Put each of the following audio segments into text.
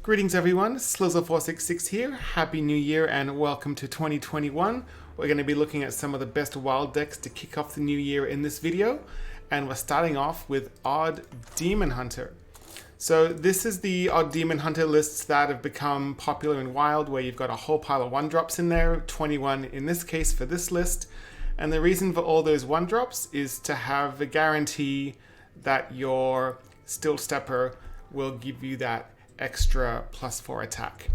Greetings everyone, Slizzle466 here. Happy New Year and welcome to 2021. We're going to be looking at some of the best wild decks to kick off the new year in this video. And we're starting off with Odd Demon Hunter. So this is the Odd Demon Hunter lists that have become popular in Wild, where you've got a whole pile of 1-drops in there, 21 in this case for this list. And the reason for all those 1-drops is to have a guarantee that your Still Stepper will give you that extra +4 attack.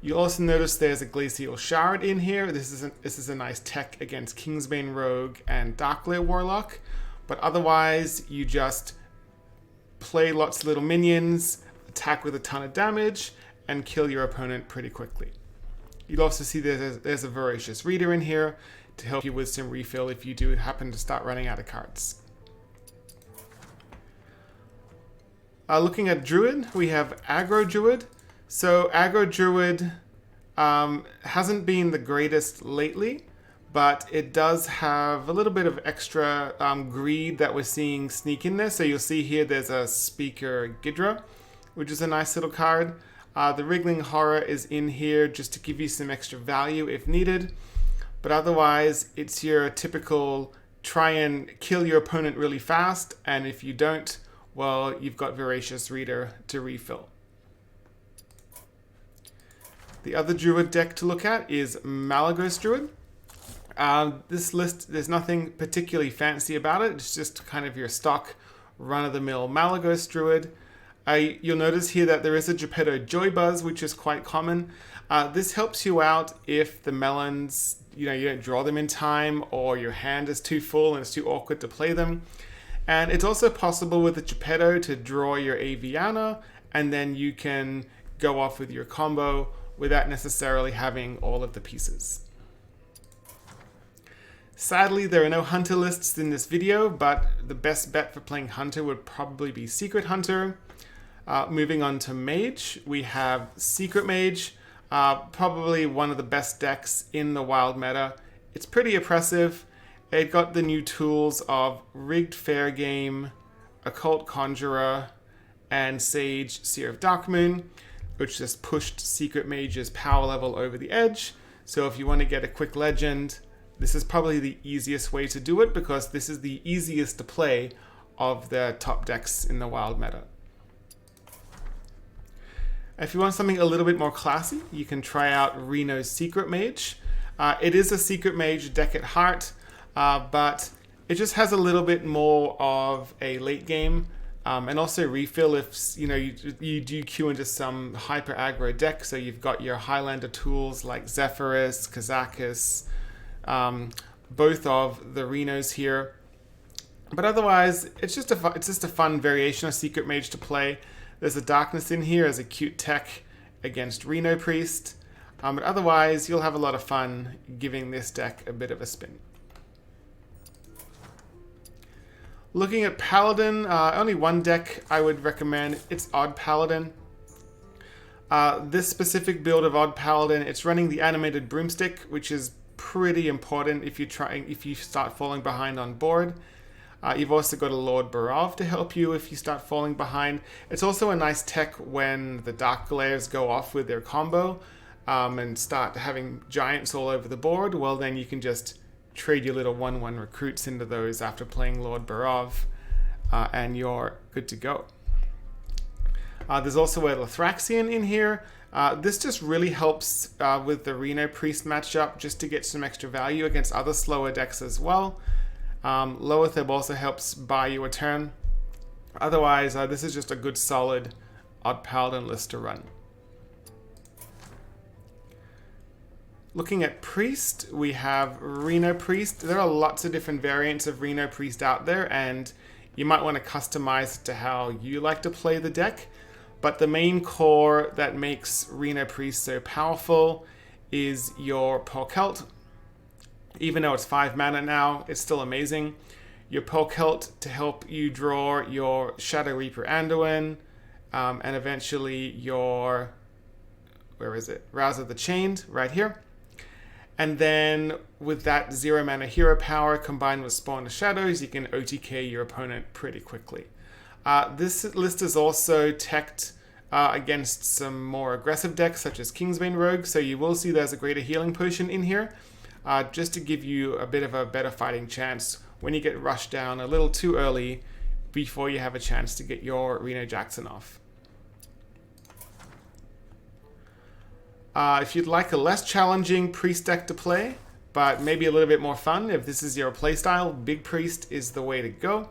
You'll also notice there's a Glacial Shard in here. This is a nice tech against Kingsbane Rogue and bWA+LeA Warlock. But otherwise, you just play lots of little minions, attack with a ton of damage, and kill your opponent pretty quickly. You'll also see there's a Voracious Reader in here to help you with some refill if you do happen to start running out of cards. Looking at Druid, we have Aggro Druid. So Aggro Druid hasn't been the greatest lately, but it does have a little bit of extra greed that we're seeing sneak in there. So you'll see here there's a Speaker Ghidra, which is a nice little card. The Wriggling Horror is in here just to give you some extra value if needed. But otherwise, it's your typical try and kill your opponent really fast, and if you don't, well, you've got Voracious Reader to refill. The other Druid deck to look at is Malygos Druid. This list, there's nothing particularly fancy about it. It's just kind of your stock run-of-the-mill Malygos Druid. You'll notice here that there is a Geppetto Joybuzz, which is quite common. This helps you out if the melons, you don't draw them in time, or your hand is too full and it's too awkward to play them. And it's also possible with the Geppetto to draw your Aviana, and then you can go off with your combo without necessarily having all of the pieces. Sadly, there are no Hunter lists in this video, but the best bet for playing Hunter would probably be Secret Hunter. Moving on to Mage, we have Secret Mage, probably one of the best decks in the Wild meta. It's pretty oppressive. It got the new tools of Rigged Fair Game, Occult Conjurer, and Sage Seer of Darkmoon, which just pushed Secret Mage's power level over the edge. So if you want to get a quick legend, this is probably the easiest way to do it, because this is the easiest to play of the top decks in the Wild meta. If you want something a little bit more classy, you can try out Reno's Secret Mage. It is a Secret Mage deck at heart, but it just has a little bit more of a late game and also refill if you do queue into some hyper aggro deck. So you've got your Highlander tools like Zephyrus, Kazakus, both of the Renos here. But otherwise, it's just a fun variation of Secret Mage to play. There's a Darkness in here as a cute tech against Reno Priest. But otherwise, you'll have a lot of fun giving this deck a bit of a spin. Looking at Paladin, only one deck I would recommend. It's Odd Paladin. This specific build of Odd Paladin, it's running the animated broomstick, which is pretty important if you start falling behind on board. You've also got a Lord Barov to help you if you start falling behind. It's also a nice tech when the Dark Glares go off with their combo and start having giants all over the board. Well, then you can just trade your little 1/1 recruits into those after playing Lord Barov, and you're good to go. There's also a Lithraxian in here. This just really helps with the Reno Priest matchup, just to get some extra value against other slower decks as well. Loethib also helps buy you a turn. Otherwise, this is just a good solid Odd Paladin list to run. Looking at Priest, we have Reno Priest. There are lots of different variants of Reno Priest out there, and you might want to customize it to how you like to play the deck. But the main core that makes Reno Priest so powerful is your Polkelt. Even though it's 5 mana now, it's still amazing. Your Polkelt to help you draw your Shadow Reaper Anduin, and eventually your, Rouser the Chained, right here. And then with that 0 mana hero power combined with Spawn of Shadows, you can OTK your opponent pretty quickly. This list is also teched against some more aggressive decks such as Kingsbane Rogue, so you will see there's a greater healing potion in here, just to give you a bit of a better fighting chance when you get rushed down a little too early before you have a chance to get your Reno Jackson off. If you'd like a less challenging Priest deck to play, but maybe a little bit more fun, if this is your playstyle, Big Priest is the way to go.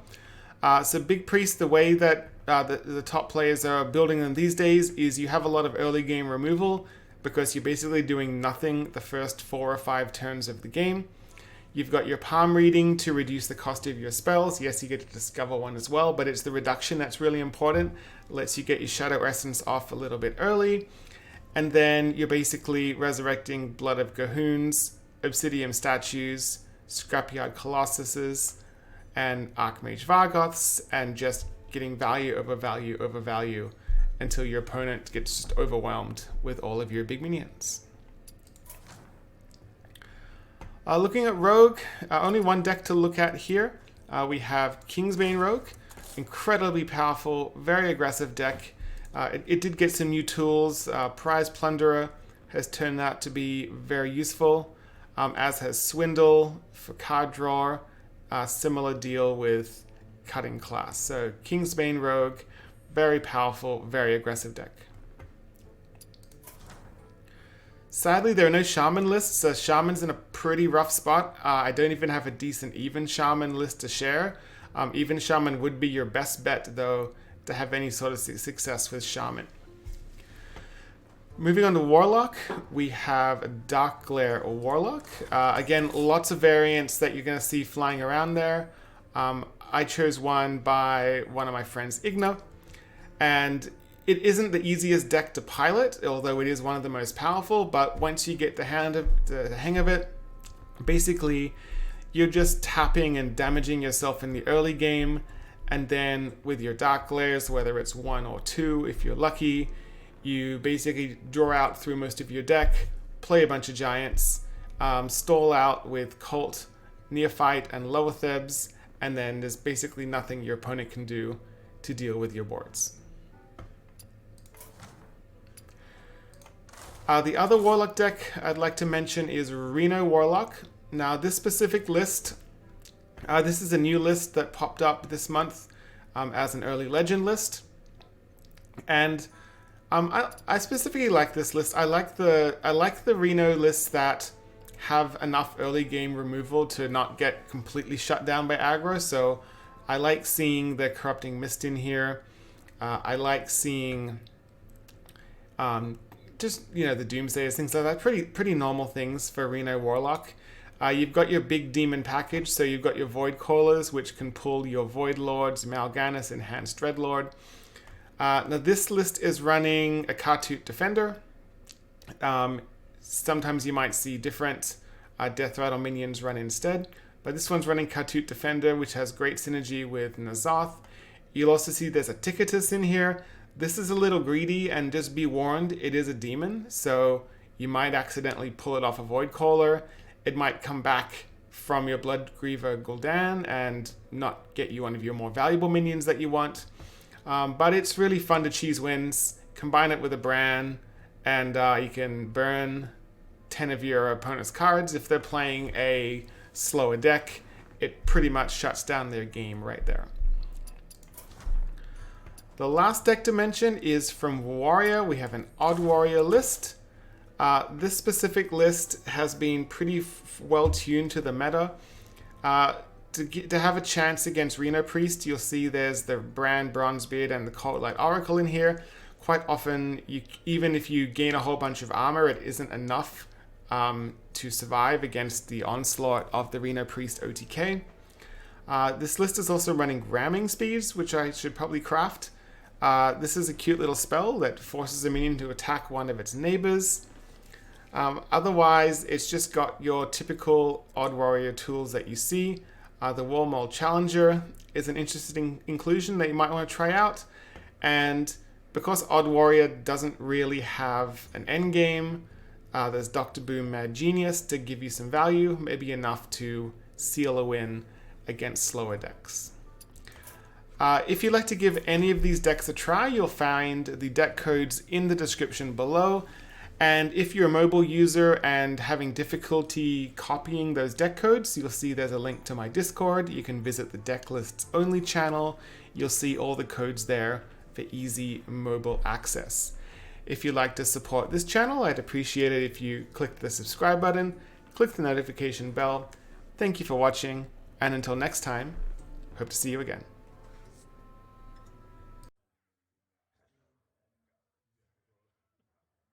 So Big Priest, the way that the top players are building them these days is you have a lot of early game removal because you're basically doing nothing the first 4 or 5 turns of the game. You've got your palm reading to reduce the cost of your spells. Yes, you get to discover one as well, but it's the reduction that's really important. It lets you get your Shadow Essence off a little bit early. And then you're basically resurrecting Blood of Gahoons, Obsidian Statues, Scrapyard Colossuses, and Archmage Vargoths, and just getting value over value over value until your opponent gets just overwhelmed with all of your big minions. Looking at Rogue, only one deck to look at here. We have Kingsbane Rogue, incredibly powerful, very aggressive deck. It did get some new tools. Prize Plunderer has turned out to be very useful, as has Swindle for card draw. Similar deal with Cutting Class. So Kingsbane Rogue, very powerful, very aggressive deck. Sadly, there are no Shaman lists. Shaman's in a pretty rough spot. I don't even have a decent even Shaman list to share. Even Shaman would be your best bet, though, to have any sort of success with Shaman. Moving on to Warlock, we have a Dark Glare Warlock. Again, lots of variants that you're going to see flying around there. I chose one by one of my friends, Igna, and it isn't the easiest deck to pilot, although it is one of the most powerful, but once you get the hang of it, basically you're just tapping and damaging yourself in the early game, and then with your Dark Glares, whether it's 1 or 2, if you're lucky, you basically draw out through most of your deck, play a bunch of giants, stall out with Cult, Neophyte, and Lower Thebs, and then there's basically nothing your opponent can do to deal with your boards. The other Warlock deck I'd like to mention is Reno Warlock. Now this specific list, this is a new list that popped up this month as an early legend list, and I specifically like this list. I like the Reno lists that have enough early game removal to not get completely shut down by aggro. So I like seeing the Corrupting Mist in here. I like seeing just, the Doomsayers, things like that. Pretty normal things for Reno Warlock. You've got your big demon package, so you've got your Void Callers, which can pull your Void Lords, Mal'Ganis, Enhanced Dreadlord. Now this list is running a Kartut Defender. Sometimes you might see different Death Rattle minions run instead, but this one's running Kartut Defender, which has great synergy with N'Zoth. You'll also see there's a Ticketus in here. This is a little greedy, and just be warned, it is a demon, so you might accidentally pull it off a Void Caller. It might come back from your Bloodgriever Gul'dan and not get you one of your more valuable minions that you want. But it's really fun to cheese wins, combine it with a Bran, and you can burn 10 of your opponent's cards. If they're playing a slower deck, it pretty much shuts down their game right there. The last deck to mention is from Warrior. We have an Odd Warrior list. This specific list has been pretty well tuned to the meta. To have a chance against Reno Priest, you'll see there's the Bran, Bronzebeard, and the Cult Light Oracle in here. Quite often, even if you gain a whole bunch of armor, it isn't enough to survive against the onslaught of the Reno Priest OTK. This list is also running Ramming Speeds, which I should probably craft. This is a cute little spell that forces a minion to attack one of its neighbors. Otherwise, it's just got your typical Odd Warrior tools that you see. The Wallmaul Challenger is an interesting inclusion that you might want to try out. And because Odd Warrior doesn't really have an endgame, there's Dr. Boom Mad Genius to give you some value, maybe enough to seal a win against slower decks. If you'd like to give any of these decks a try, you'll find the deck codes in the description below. And if you're a mobile user and having difficulty copying those deck codes, you'll see there's a link to my Discord. You can visit the deck lists only channel. You'll see all the codes there for easy mobile access. If you'd like to support this channel, I'd appreciate it if you click the subscribe button, click the notification bell. Thank you for watching, and until next time, hope to see you again.